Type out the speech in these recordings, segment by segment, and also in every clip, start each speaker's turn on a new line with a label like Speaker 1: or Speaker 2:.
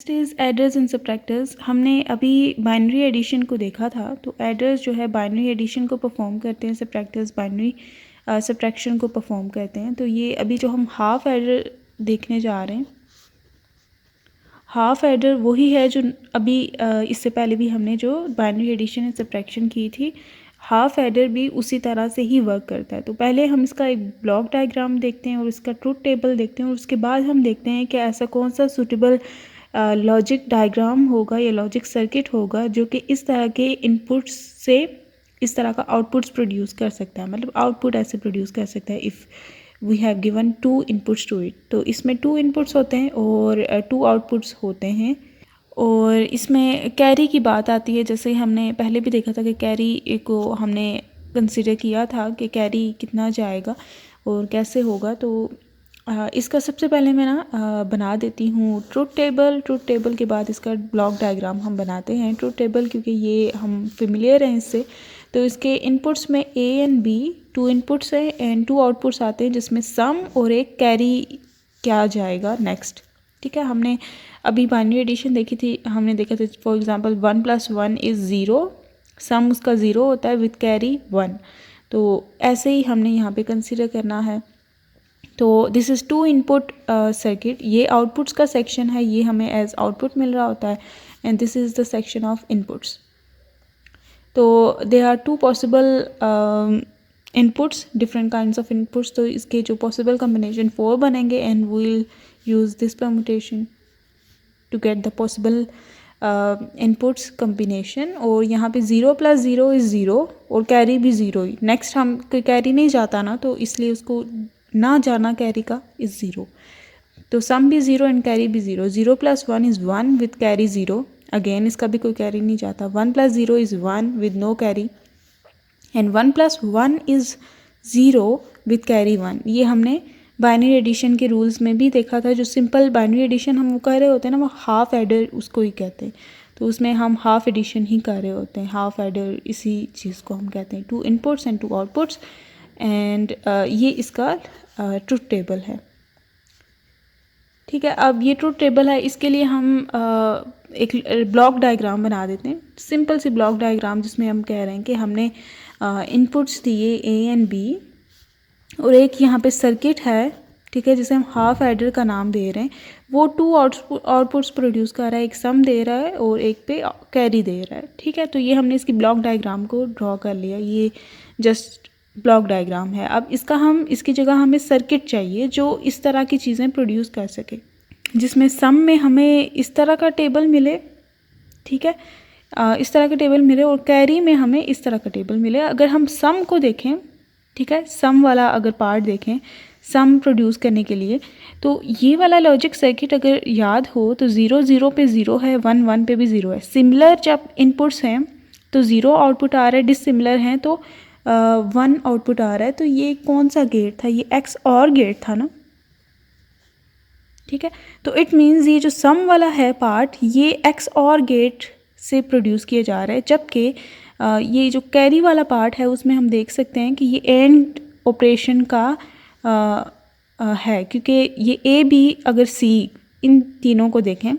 Speaker 1: Is aiders and सब्ट्रैक्टर्स। हमने अभी binary addition को देखा था। तो एडर्स जो है बाइनरी एडिशन को परफॉर्म करते हैं, सब्ट्रैक्टर्स बाइनरी सब्ट्रैक्शन को परफॉर्म करते हैं। तो ये अभी जो हम हाफ एडर देखने जा रहे हैं, हाफ एडर वही है जो अभी इससे पहले भी हमने जो बाइनरी एडिशन एंड सब्ट्रैक्शन की थी, हाफ एडर भी उसी तरह से ही वर्क करता है। तो पहले हम इसका एक ब्लॉक डायग्राम देखते हैं और इसका ट्रुथ टेबल देखते हैं और उसके बाद हम देखते हैं कि ऐसा कौन सा सूटेबल लॉजिक डायग्राम होगा या लॉजिक सर्किट होगा जो कि इस तरह के इनपुट्स से इस तरह का आउटपुट्स प्रोड्यूस कर सकता है। मतलब आउटपुट ऐसे प्रोड्यूस कर सकता है if we have given 2 inputs to it. तो इसमें 2 इनपुट्स होते हैं और 2 आउटपुट्स होते हैं। और इसमें कैरी की बात आती है, जैसे हमने पहले भी देखा था कि कैरी को हमने कंसिडर किया था कि कैरी कितना जाएगा और कैसे होगा। तो इसका सबसे पहले मैं बना देती हूँ ट्रुथ टेबल। ट्रुथ टेबल के बाद इसका ब्लॉक डायग्राम हम बनाते हैं। ट्रुथ टेबल क्योंकि ये हम फेमिलियर हैं इससे। तो इसके इनपुट्स में ए एंड बी 2 इनपुट्स हैं एंड 2 आउटपुट्स आते हैं जिसमें सम और एक कैरी क्या जाएगा नेक्स्ट। ठीक है, हमने अभी बाइनरी एडिशन देखी थी, हमने देखा था फॉर एग्जांपल 1 + 1 = 0, सम उसका 0 होता है विथ कैरी 1। तो ऐसे ही हमने यहाँ पे कंसिडर करना है। तो दिस इज़ 2 इनपुट सर्किट। ये आउटपुट्स का सेक्शन है, ये हमें एज आउटपुट मिल रहा होता है and this is the section of inputs. तो there are 2 possible inputs, different kinds of inputs. तो इसके जो पॉसिबल कम्बिनेशन 4 बनेंगे and we will use this permutation to get the possible inputs combination. और यहाँ पे 0 + 0 = 0 और कैरी भी 0 ही। नेक्स्ट हम कोई कैरी नहीं जाता ना, तो इसलिए उसको ना जाना कैरी का इज़ 0। तो सम भी 0 एंड कैरी भी 0। 0 + 1 = 1 विथ कैरी 0। अगेन इसका भी कोई कैरी नहीं जाता। 1 + 0 = 1 with no carry and 1 + 1 = 0 with carry 1। ये हमने बाइनरी एडिशन के रूल्स में भी देखा था। जो सिंपल बाइनरी एडिशन हम वो कर रहे होते हैं ना, वो हाफ एडर उसको ही कहते हैं। तो उसमें हम हाफ एडिशन ही कर रहे होते हैं। हाफ एडर इसी चीज़ को हम कहते हैं। 2 इनपुट्स एंड 2 आउटपुट्स एंड ये इसका ट्रुथ टेबल है। ठीक है, अब ये ट्रुथ टेबल है, इसके लिए हम एक ब्लॉक डायग्राम बना देते हैं, सिंपल सी ब्लॉक डायग्राम, जिसमें हम कह रहे हैं कि हमने इनपुट्स दिए ए एंड बी और एक यहाँ पे सर्किट है, ठीक है, जिसे हम हाफ एडर का नाम दे रहे हैं। वो 2 आउटपुट्स प्रोड्यूस कर रहा है, एक सम दे रहा है और एक पे कैरी दे रहा है। ठीक है, तो ये हमने इसकी ब्लॉक डायग्राम को ड्रॉ कर लिया। ये जस्ट ब्लॉक डायग्राम है। अब इसकी जगह हमें सर्किट चाहिए जो इस तरह की चीज़ें प्रोड्यूस कर सके, जिसमें सम में हमें इस तरह का टेबल मिले। ठीक है, इस तरह का टेबल मिले और कैरी में हमें इस तरह का टेबल मिले। अगर हम सम को देखें, ठीक है, सम वाला अगर पार्ट देखें सम प्रोड्यूस करने के लिए, तो ये वाला लॉजिक सर्किट अगर याद हो तो 0 0 पे 0 है, 1 1 पे भी 0 है। सिमिलर जब इनपुट्स हैं तो 0 आउटपुट आ रहा है, डिसिमिलर हैं तो 1 आउटपुट आ रहा है। तो ये कौन सा गेट था? ये एक्स और गेट था ना। ठीक है, तो इट मीन्स ये जो सम वाला है पार्ट, ये एक्स और गेट से प्रोड्यूस किया जा रहा है। जबकि ये जो कैरी वाला पार्ट है उसमें हम देख सकते हैं कि ये एंड ऑपरेशन का है, क्योंकि ये ए बी अगर सी इन तीनों को देखें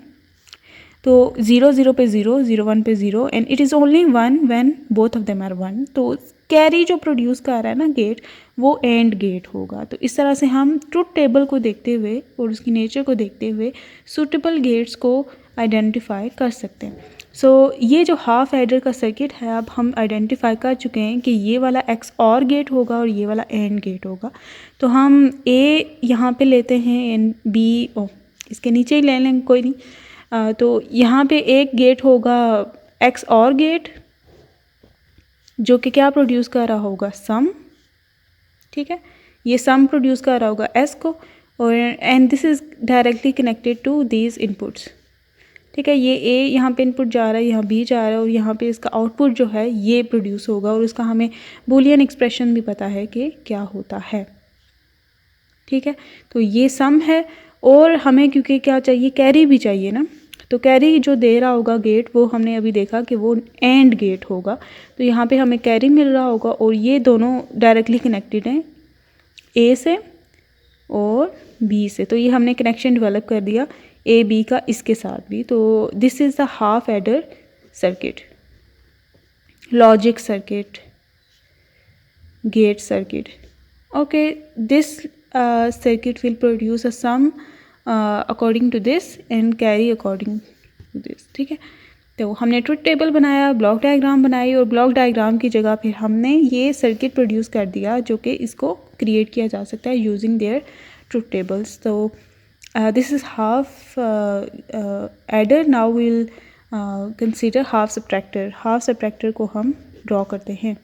Speaker 1: तो 0 0 पे 0, 0 1 पे 0 and it is only 1 when both of them are 1। तो कैरी जो प्रोड्यूस कर रहा है ना गेट, वो एंड गेट होगा। तो इस तरह से हम ट्रुथ टेबल को देखते हुए और उसकी नेचर को देखते हुए सूटेबल गेट्स को आइडेंटिफाई कर सकते हैं। सो ये जो हाफ एडर का सर्किट है, अब हम आइडेंटिफाई कर चुके हैं कि ये वाला एक्स और गेट होगा और ये वाला एंड गेट होगा। तो हम ए यहाँ पे लेते हैं एंड बी इसके नीचे ही ले लेंगे, कोई नहीं। तो यहाँ पे एक गेट होगा एक्स और गेट, जो कि क्या प्रोड्यूस कर रहा होगा? सम। ठीक है, ये सम प्रोड्यूस कर रहा होगा एस को और and this is directly connected to these inputs. ठीक है, ये ए यहाँ पे इनपुट जा रहा है, यहाँ बी जा रहा है और यहाँ पे इसका आउटपुट जो है ये प्रोड्यूस होगा और इसका हमें बूलियन एक्सप्रेशन भी पता है कि क्या होता है। ठीक है, तो ये सम है और हमें क्योंकि क्या चाहिए? कैरी भी चाहिए ना। तो कैरी जो दे रहा होगा गेट, वो हमने अभी देखा कि वो एंड गेट होगा। तो यहाँ पे हमें कैरी मिल रहा होगा और ये दोनों डायरेक्टली कनेक्टेड हैं ए से और बी से। तो ये हमने कनेक्शन डेवलप कर दिया ए बी का इसके साथ भी। तो this is the half adder circuit, logic circuit, gate circuit. Okay, this circuit will produce a sum according to this and carry according to this। ठीक है, तो हमने ट्रुथ टेबल बनाया, ब्लॉक डायग्राम बनाई, और ब्लॉक डायग्राम की जगह फिर हमने ये सर्किट प्रोड्यूस कर दिया जो कि इसको क्रिएट किया जा सकता है यूजिंग देयर ट्रुथ टेबल्स। तो this is half adder. Now will consider half subtractor. Half subtractor को हम ड्रॉ करते हैं।